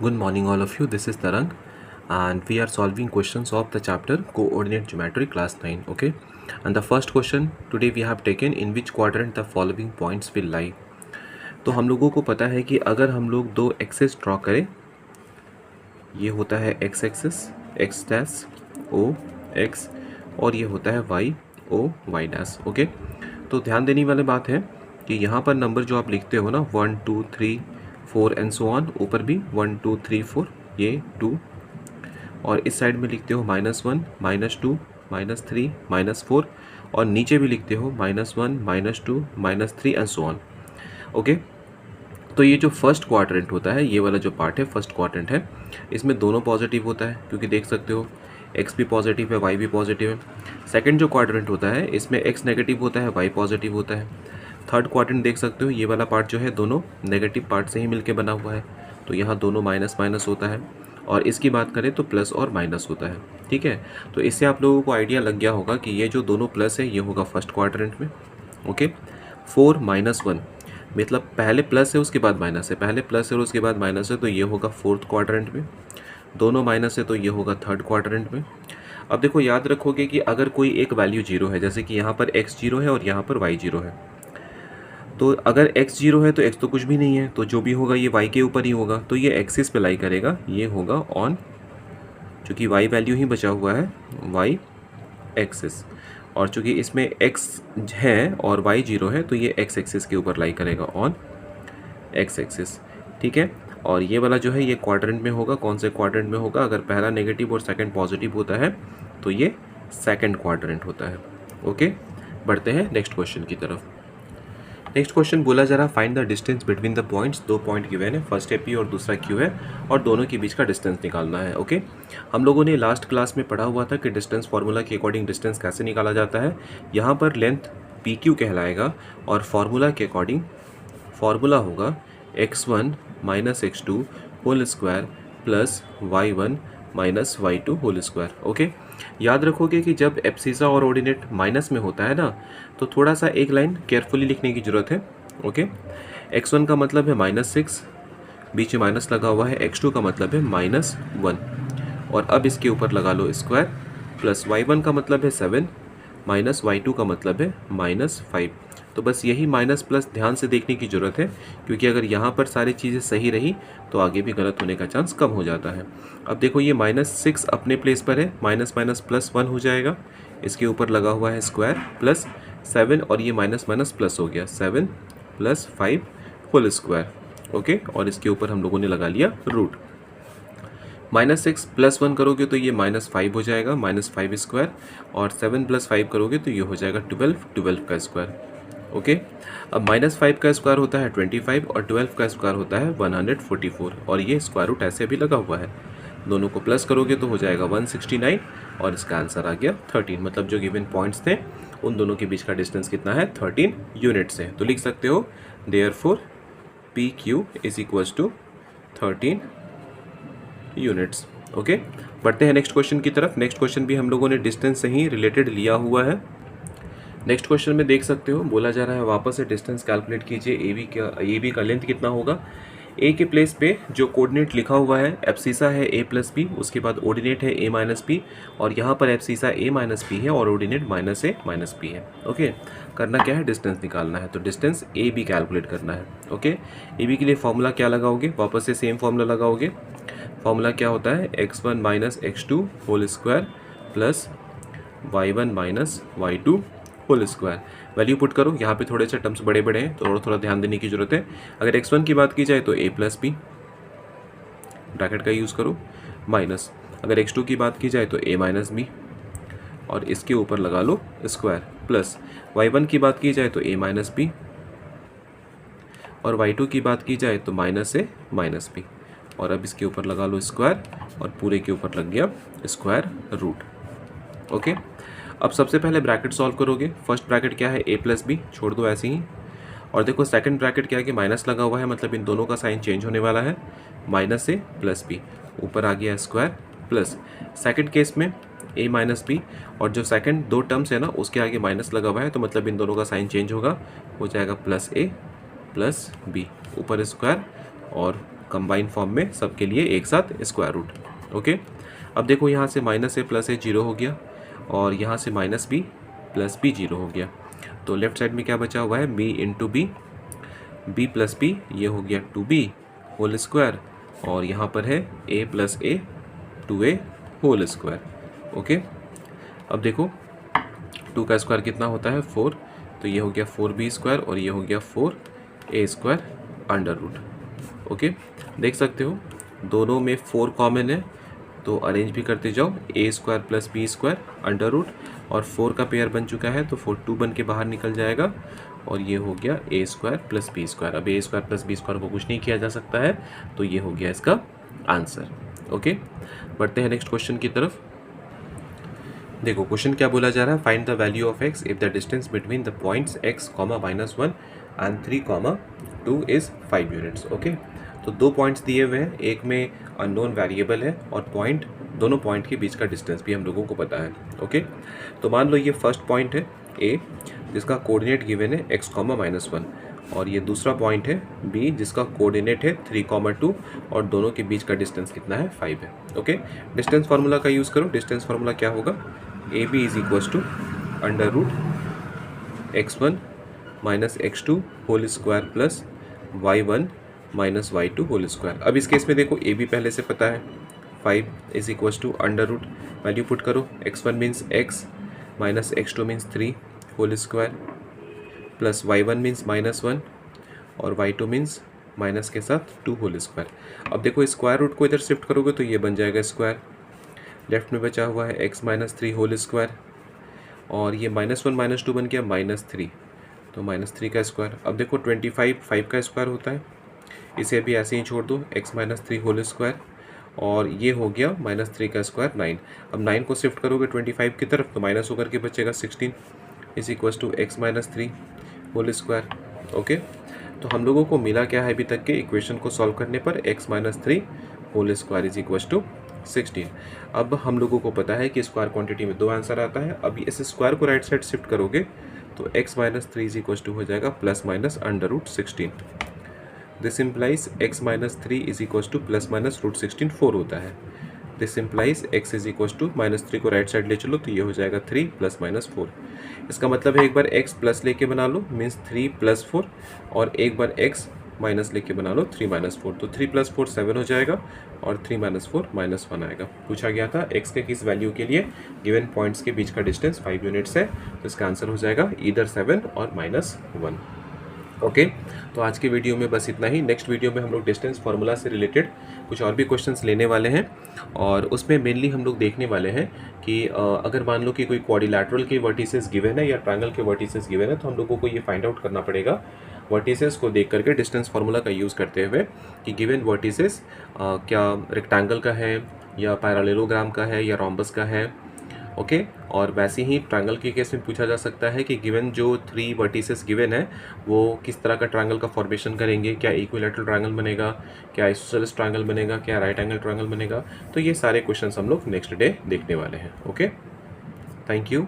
Good morning all of you, this is Tarang and we are solving questions of the chapter Coordinate Geometry class 9, okay? And the first question today we have taken in which quadrant the following points will lie. तो हम लोगों को पता है कि अगर हम लोग दो एक्सेस ड्रॉ करें, ये होता है x axis x dash O x और ये होता है y O y dash, okay? तो ध्यान देने वाली बात है कि यहाँ पर नंबर जो आप लिखते हो ना 1 2 3 4 एंड सो ऑन, ऊपर भी 1 2 3 4 ये 2 और इस साइड में लिखते हो -1 -2 -3 -4 और नीचे भी लिखते हो -1 -2 -3 एंड सो ऑन, ओके? तो ये जो फर्स्ट क्वाड्रेंट होता है, ये वाला जो पार्ट है फर्स्ट क्वाड्रेंट है, इसमें दोनों पॉजिटिव होता है क्योंकि देख सकते हो x भी पॉजिटिव है y भी पॉजिटिव है। सेकंड जो क्वाड्रेंट होता है इसमें x नेगेटिव होता है y पॉजिटिव होता है। थर्ड क्वाड्रेंट देख सकते हो ये वाला पार्ट जो है दोनों नेगेटिव पार्ट से ही मिलके बना हुआ है, तो यहाँ दोनों माइनस माइनस होता है और इसकी बात करें तो प्लस और माइनस होता है, ठीक है? तो इससे आप लोगों को आइडिया लग गया होगा कि ये जो दोनों प्लस है ये होगा फर्स्ट क्वाड्रेंट में, ओके? 4 -1 मतलब पहले प्लस है उसके बाद माइनस है, पहले प्लस है और उसके बाद माइनस है, तो ये होगा फोर्थ क्वाड्रेंट में। दोनों माइनस है तो ये होगा थर्ड क्वाड्रेंट में। अब देखो याद रखोगे कि अगर कोई एक वैल्यू जीरो है, जैसे कि यहाँ पर x जीरो है और यहाँ पर y जीरो है, तो अगर x जीरो है तो x तो कुछ भी नहीं है, तो जो भी होगा ये y के ऊपर ही होगा, तो ये एक्सिस पे लाई करेगा, ये होगा ऑन, चूँकि y वैल्यू ही बचा हुआ है y एक्सिस, और चूँकि इसमें x है और y जीरो है तो ये x एक्सिस के ऊपर लाई करेगा ऑन x एक्सिस, ठीक है? और ये वाला जो है ये क्वाड्रेंट में होगा, कौन से क्वाड्रेंट में होगा? अगर पहला नेगेटिव और सेकंड पॉजिटिव होता है तो ये सेकंड क्वाड्रेंट होता है, ओके? बढ़ते हैं नेक्स्ट क्वेश्चन की तरफ। नेक्स्ट क्वेश्चन बोला जा रहा find the distance between the points. दो पॉइंट गिवन है, फर्स्ट है P और दूसरा Q है और दोनों के बीच का डिस्टेंस निकालना है, ओके? हम लोगों ने लास्ट क्लास में पढ़ा हुआ था कि डिस्टेंस फार्मूला के अकॉर्डिंग डिस्टेंस कैसे निकाला जाता है। यहाँ पर लेंथ PQ कहलाएगा और फार्मूला के अकॉर्डिंग फार्मूला होगा x1 - x2 whole square plus y1 - y2 whole square, okay? याद रखोगे कि जब एब्सिसा और ऑर्डिनेट माइनस में होता है ना, तो थोड़ा सा एक लाइन केयरफुली लिखने की ज़रूरत है, ओके? x1 का मतलब है -6, बीच में माइनस लगा हुआ है, x2 का मतलब है -1 और अब इसके ऊपर लगा लो स्क्वायर, प्लस y1 का मतलब है 7 माइनस y2 का मतलब है -5। तो बस यही माइनस प्लस ध्यान से देखने की ज़रूरत है, क्योंकि अगर यहाँ पर सारी चीज़ें सही रही तो आगे भी गलत होने का चांस कम हो जाता है। अब देखो ये -6 अपने प्लेस पर है, माइनस माइनस प्लस 1 हो जाएगा, इसके ऊपर लगा हुआ है स्क्वायर प्लस 7 और ये माइनस माइनस प्लस हो गया 7 + 5 होल स्क्वायर, ओके? और इसके ऊपर हम लोगों ने लगा लिया रूट। -6 + 1 करोगे तो ये -5 हो जाएगा, -5 स्क्वायर, और 7 + 5 करोगे तो ये हो जाएगा 12, 12 का स्क्वायर, ओके? अब -5 का स्क्वायर होता है 25 और 12 का स्क्वायर होता है 144 और ये स्क्वायर रूट ऐसे भी लगा हुआ है। दोनों को प्लस करोगे तो हो जाएगा 169 और इसका आंसर आ गया 13। मतलब जो गिवन पॉइंट्स थे उन दोनों के बीच का डिस्टेंस कितना है? 13 यूनिट्स है। तो लिख सकते हो देयरफॉर PQ = 13 यूनिट्स, ओके? बढ़ते हैं नेक्स्ट क्वेश्चन की तरफ। नेक्स्ट क्वेश्चन भी हम लोगों ने डिस्टेंस से ही रिलेटेड लिया हुआ है। नेक्स्ट क्वेश्चन में देख सकते हो बोला जा रहा है वापस से डिस्टेंस कैलकुलेट कीजिए। AB का लेंथ कितना होगा? A के प्लेस पे जो कोऑर्डिनेट लिखा हुआ है एब्सिसा है A + B, उसके बाद ऑर्डिनेट है A - B और यहाँ पर एब्सिसा A - B है और ऑर्डिनेट -A - B है, ओके? करना क्या है? डिस्टेंस निकालना है, तो डिस्टेंस AB कैलकुलेट करना है, ओके? AB के लिए फॉर्मूला क्या लगाओगे? वापस से सेम फॉर्मूला लगाओगे। फॉर्मूला क्या होता है? x1 - x2 whole square plus y1 - y2 whole square. Value put करो, यहाँ पे थोड़े से टर्म्स बड़े बड़े हैं तो थोड़ा थोड़ा ध्यान देने की जरूरत है। अगर x1 की बात की जाए तो a + b ब्रैकेट का यूज़ करो, माइनस अगर x2 की बात की जाए तो a - b और इसके ऊपर लगा लो स्क्वायर, प्लस y1 की बात की जाए तो a - b और y2 की बात की जाए तो -a - b और अब इसके ऊपर लगा लो स्क्वायर और पूरे के ऊपर लग गया स्क्वायर रूट, ओके? अब सबसे पहले ब्रैकेट सॉल्व करोगे। फर्स्ट ब्रैकेट क्या है? a + b, छोड़ दो ऐसे ही। और देखो सेकंड ब्रैकेट क्या है कि माइनस लगा हुआ है, मतलब इन दोनों का साइन चेंज होने वाला है, -a + b, ऊपर आ गया स्क्वायर, प्लस सेकंड केस में a - b और जो सेकंड दो टर्म्स है ना उसके आगे माइनस लगा हुआ है, तो मतलब इन दोनों का साइन चेंज होगा, हो जाएगा +a + b, ऊपर स्क्वायर और कंबाइन फॉर्म में सबके लिए एक साथ स्क्वायर रूट। ओके, अब देखो यहाँ से minus a plus a zero हो गया और यहाँ से minus b plus b zero हो गया। तो लेफ्ट साइड में क्या बचा हुआ है, b into b, b plus b, ये हो गया 2b होल स्क्वायर, और यहाँ पर है a plus a 2a whole square. Okay, अब देखो 2 का स्क्वायर कितना होता है 4, तो ये हो गया 4b स्क्वायर और ये हो गया 4a square under root. Okay, देख सकते हो दोनों में 4 कॉमन है, तो अरेंज भी करते जाओ, a square plus b square under root, और 4 का पेयर बन चुका है तो 4 2 बन के बाहर निकल जाएगा, और ये हो गया a square plus b square. अब a square plus b square को कुछ नहीं किया जा सकता है, तो ये हो गया इसका आंसर। ओके, बढ़ते हैं नेक्स्ट क्वेश्चन की तरफ। देखो क्वेश्चन क्या बोला जा रहा है, find the value of x if the distance between the points x, -1 and 3, 2 is 5 units. Okay, तो 2 पॉइंट्स दिए हुए हैं, एक में अननोन वेरिएबल है और पॉइंट, दोनों पॉइंट के बीच का डिस्टेंस भी हम लोगों को पता है। ओके, तो मान लो ये फर्स्ट पॉइंट है a जिसका कोऑर्डिनेट गिवन है x, -1, और ये दूसरा पॉइंट है b जिसका कोऑर्डिनेट है 3, 2, और दोनों के बीच का डिस्टेंस कितना है 5 है। ओके, डिस्टेंस फार्मूला का यूज़ करो। डिस्टेंस फार्मूला क्या होगा, AB is equals to under root x1 minus x2 whole square plus y1 minus y2 whole square. अब इस केस में देखो AB पहले से पता है, 5 is equals to under root, value put करो, x1 means x minus x2 means 3 whole square plus y1 means -1 और y2 मीन्स माइनस के साथ 2 होल स्क्वायर। अब देखो स्क्वायर रूट को इधर शिफ्ट करोगे तो ये बन जाएगा स्क्वायर, लेफ्ट में बचा हुआ है x माइनस 3 होल स्क्वायर, और ये -1 -2 बन गया -3, तो -3 का स्क्वायर। अब देखो 25 5 का स्क्वायर होता है, इसे भी ऐसे ही छोड़ दो, x माइनस 3 होल स्क्वायर, और ये हो गया -3 का स्क्वायर 9। अब 9 को शिफ्ट करोगे 25 की तरफ तो माइनस होकर के बचेगा 16 is equals to x minus 3 whole square. Okay, तो हम लोगों को मिला क्या है अभी तक के इक्वेशन को सॉल्व करने पर, x minus 3 whole square is equals to 16। अब हम लोगों को पता है कि स्क्वायर क्वांटिटी में 2 आंसर आता है। अब इस स्क्वायर को राइट साइड शिफ्ट करोगे तो x minus 3 is equals to हो जाएगा plus minus under root 16। This implies x minus 3 is equals to plus minus root 16 4 होता है। This implies x is equals to -3 को राइट साइड ले चलो तो ये हो जाएगा 3 प्लस माइनस 4। इसका मतलब है एक बार x प्लस लेके बना लो मीन्स 3 प्लस 4, और एक बार x माइनस लेके बना लो 3 माइनस 4, तो 3 प्लस 4 7 हो जाएगा और 3 माइनस 4 -1 आएगा। पूछा गया था x के किस वैल्यू के लिए गिवन पॉइंट्स के बीच का डिस्टेंस 5 यूनिट्स है, तो इसका आंसर हो जाएगा ईदर 7 और -1। ओके, तो आज की वीडियो में बस इतना ही। नेक्स्ट वीडियो में हम लोग डिस्टेंस फार्मूला से रिलेटेड कुछ और भी क्वेश्चंस लेने वाले हैं, और उसमें मेनली हम लोग देखने वाले हैं कि अगर मान लो कि कोई क्वाड्रिलैटरल के वर्टिसेस गिवन है या ट्रायंगल के वर्टिसेस गिवन है, तो हम लोगों को ये फाइंड आउट करना पड़ेगा वर्टिसेस को देख करके डिस्टेंस फार्मूला का यूज़ करते हुए कि गिवन वर्टिसेस क्या रेक्टेंगल का है या पैरेललोग्राम का है या रोम्बस का है। ओके, और वैसे ही ट्रायंगल के केस में पूछा जा सकता है कि गिवन जो 3 वर्टिसेस गिवन है वो किस तरह का ट्रायंगल का फॉर्मेशन करेंगे, क्या इक्विलैटरल ट्रायंगल बनेगा, क्या आइसोसेलेस ट्रायंगल बनेगा, क्या राइट एंगल ट्रायंगल बनेगा। तो ये सारे क्वेश्चंस हम लोग नेक्स्ट डे देखने वाले हैं। Okay, thank you.